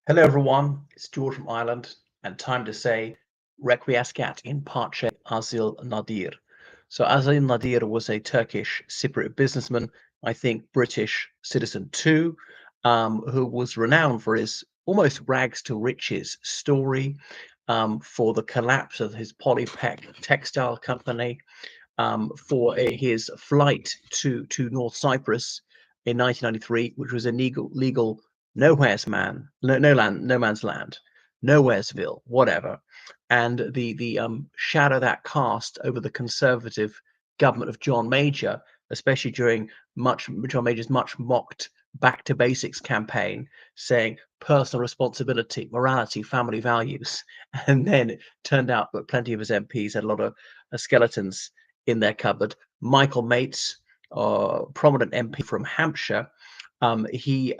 Hello, everyone. It's George from Ireland, and time to say Requiescat in Pace Asil Nadir. So, Asil Nadir was a Turkish Cypriot businessman, I think British citizen too, who was renowned for his almost rags to riches story, for the collapse of his Polypec textile company, for his flight to North Cyprus in 1993, which was a legal nowhere's man, no man's land, nowheresville, whatever, and the shadow that cast over the conservative government of John Major, especially during much John Major's much mocked back to basics campaign, saying personal responsibility, morality, family values, and then it turned out that plenty of his MPs had a lot of skeletons in their cupboard. Michael Mates, prominent MP from Hampshire, he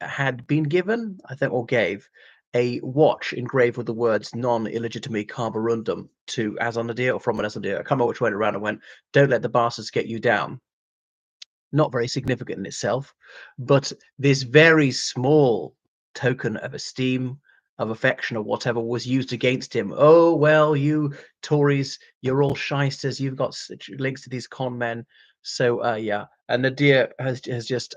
had been given, I think, or gave a watch engraved with the words "non illegitimi carborundum" to Asil Nadir, or from an Asil Nadir. I can't remember which way around and went, "Don't let the bastards get you down." Not very significant in itself, but this very small token of esteem, of affection, or whatever was used against him. Oh, well, you Tories, you're all shysters. You've got such links to these con men. So, yeah, and Nadir has just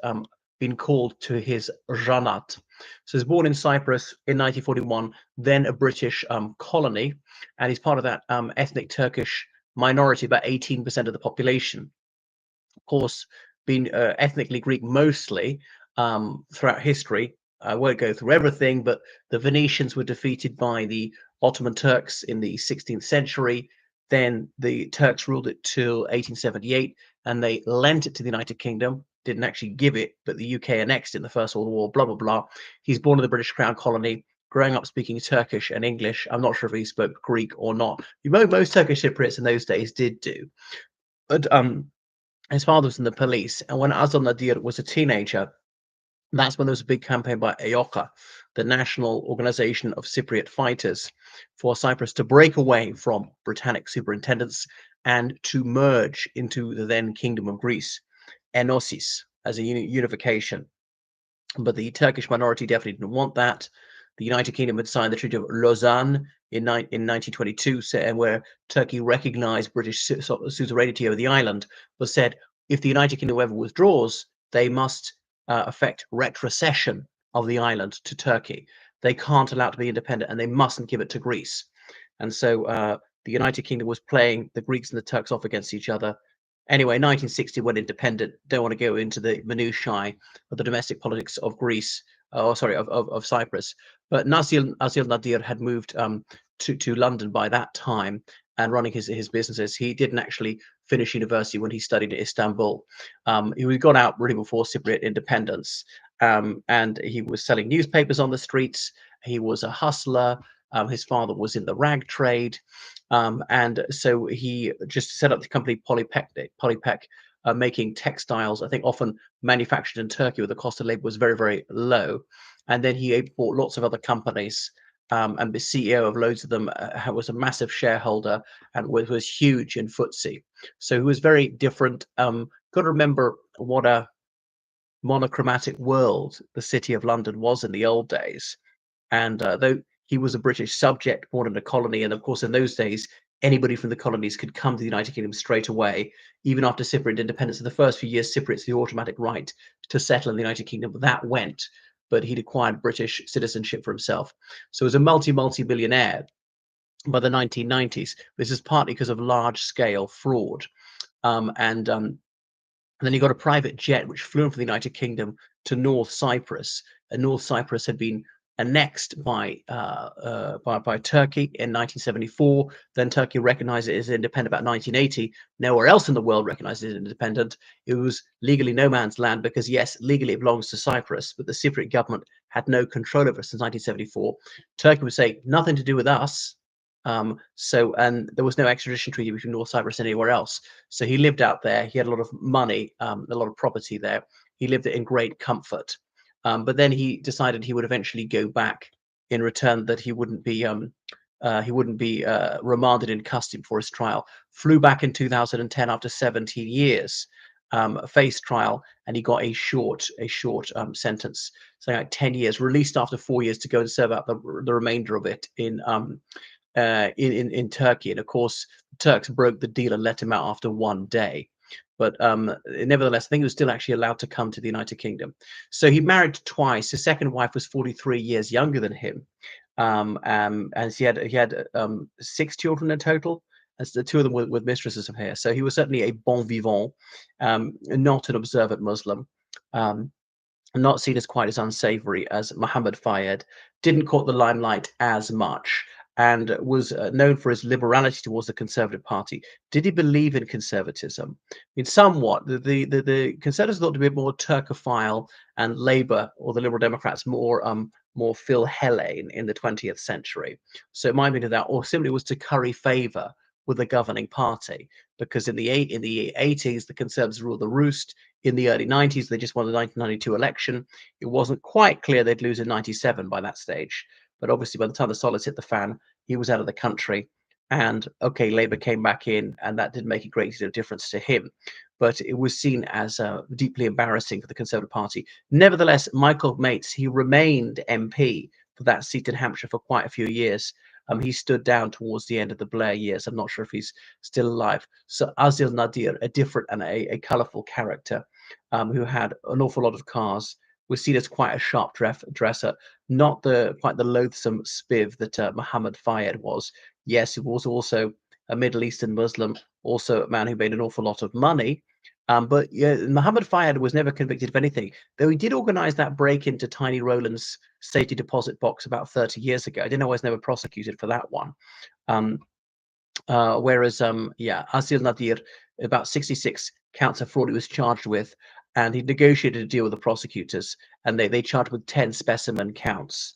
been called to his Janat. So he's born in Cyprus in 1941, then a British colony, and he's part of that ethnic Turkish minority, about 18% of the population. Of course, been ethnically Greek mostly throughout history. I won't go through everything, but the Venetians were defeated by the Ottoman Turks in the 16th century. Then the Turks ruled it till 1878, and they lent it to the United Kingdom. Didn't actually give it, but the UK annexed it in the First World War. Blah blah blah. He's born in the British Crown colony, growing up speaking Turkish and English. I'm not sure if he spoke Greek or not. Most Turkish Cypriots in those days did do, but his father was in the police, and when Azam Nadir was a teenager, that's when there was a big campaign by EOKA, the National Organization of Cypriot Fighters, for Cyprus to break away from Britannic superintendence and to merge into the then Kingdom of Greece, Enosis, as a unification. But the Turkish minority definitely didn't want that. The United Kingdom had signed the Treaty of Lausanne in 1922, where Turkey recognized British suzerainty over the island, but said if the United Kingdom ever withdraws, they must effect retrocession of the island to Turkey. They can't allow it to be independent, and they mustn't give it to Greece. And so the United Kingdom was playing the Greeks and the Turks off against each other. Anyway, 1960 went independent. Don't want to go into the minutiae of the domestic politics of Greece, or sorry, of Cyprus. But Asil Nadir had moved to London by that time and running his businesses. He didn't actually finish university when he studied at Istanbul. He got out really before Cypriot independence, and he was selling newspapers on the streets. He was a hustler. His father was in the rag trade. And so he just set up the company Polypec, making textiles, I think often manufactured in Turkey, where the cost of labor was very, very low. And then he bought lots of other companies, and the CEO of loads of them was a massive shareholder and was huge in FTSE. So he was very different. Got to remember what a monochromatic world the City of London was in the old days. And though he was a British subject born in a colony, and of course, in those days, anybody from the colonies could come to the United Kingdom straight away, even after Cypriot independence. In the first few years, Cypriots had the automatic right to settle in the United Kingdom. That went, but he'd acquired British citizenship for himself. So, as a multi-billionaire by the 1990s, this is partly because of large-scale fraud. And then he got a private jet which flew him from the United Kingdom to North Cyprus. And North Cyprus had been annexed by Turkey in 1974. Then Turkey recognized it as independent about 1980. Nowhere else in the world recognized it as independent. It was legally no man's land because, yes, legally it belongs to Cyprus, but the Cypriot government had no control over it since 1974. Turkey would say nothing to do with us. And there was no extradition treaty between North Cyprus and anywhere else. So he lived out there. He had a lot of money, a lot of property there. He lived in great comfort. But then he decided he would eventually go back in return, that he wouldn't be remanded in custody for his trial. Flew back in 2010 after 17 years. faced trial, and he got a short sentence, so like 10 years, released after 4 years to go and serve out the remainder of it in Turkey. And of course, the Turks broke the deal and let him out after one day. But nevertheless, I think he was still actually allowed to come to the United Kingdom. So he married twice. His second wife was 43 years younger than him, and he had 6 children in total. As the two of them with mistresses of his. So he was certainly a bon vivant, not an observant Muslim. Um, Not seen as quite as unsavory as Mohammed Fayed, didn't caught the limelight as much, and was known for his liberality towards the Conservative Party. Did he believe in conservatism? I mean, somewhat. The Conservatives thought to be a bit more Turkophile, and Labour or the Liberal Democrats more Phil Hellene in the 20th century. So it might be to that, or simply was to curry favour with the governing party, because in the 80s the Conservatives ruled the roost. In the early 90s, they just won the 1992 election. It wasn't quite clear they'd lose in 97 by that stage. But obviously, by the time the solids hit the fan, he was out of the country. And okay, Labour came back in, and that didn't make a great deal of difference to him. But it was seen as deeply embarrassing for the Conservative Party. Nevertheless, Michael Mates, he remained MP for that seat in Hampshire for quite a few years. He stood down towards the end of the Blair years. I'm not sure if he's still alive. So Asil Nadir, a different and a colourful character, who had an awful lot of cars, was seen as quite a sharp dresser, not quite the loathsome spiv that Mohammed Fayed was. Yes, he was also a Middle Eastern Muslim, also a man who made an awful lot of money. But yeah, Mohammed Fayed was never convicted of anything, though he did organise that break into Tiny Roland's safety deposit box about 30 years ago. I didn't know I was never prosecuted for that one. Um, Whereas, yeah, Asil Nadir, about 66 counts of fraud he was charged with, and he negotiated a deal with the prosecutors, and they charged with 10 specimen counts.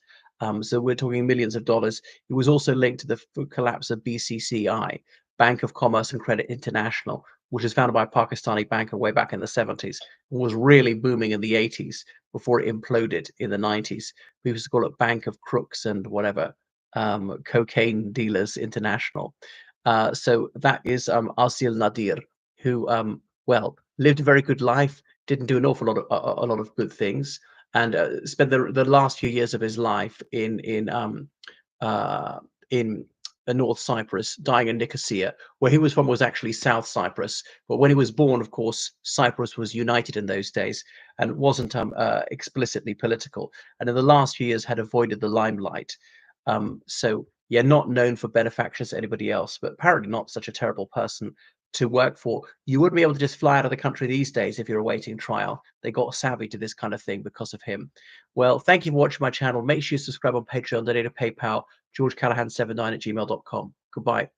So we're talking millions of dollars. He was also linked to the collapse of BCCI, Bank of Commerce and Credit International, which was founded by a Pakistani banker way back in the 70s, and was really booming in the 80s before it imploded in the 90s. We used to call it Bank of Crooks and whatever, Cocaine Dealers International. So that is Asil Nadir, who well, lived a very good life, didn't do an awful lot of a lot of good things, and spent the last few years of his life in North Cyprus, dying in Nicosia. Where he was from was actually South Cyprus, but when he was born, of course, Cyprus was united in those days and wasn't explicitly political. And in the last few years, had avoided the limelight. So yeah, not known for benefactions to anybody else, but apparently not such a terrible person to work for. You wouldn't be able to just fly out of the country these days if you're awaiting trial. They got savvy to this kind of thing because of him. Well, thank you for watching my channel. Make sure you subscribe on Patreon, donate to PayPal, georgecallahan79 at gmail.com. Goodbye.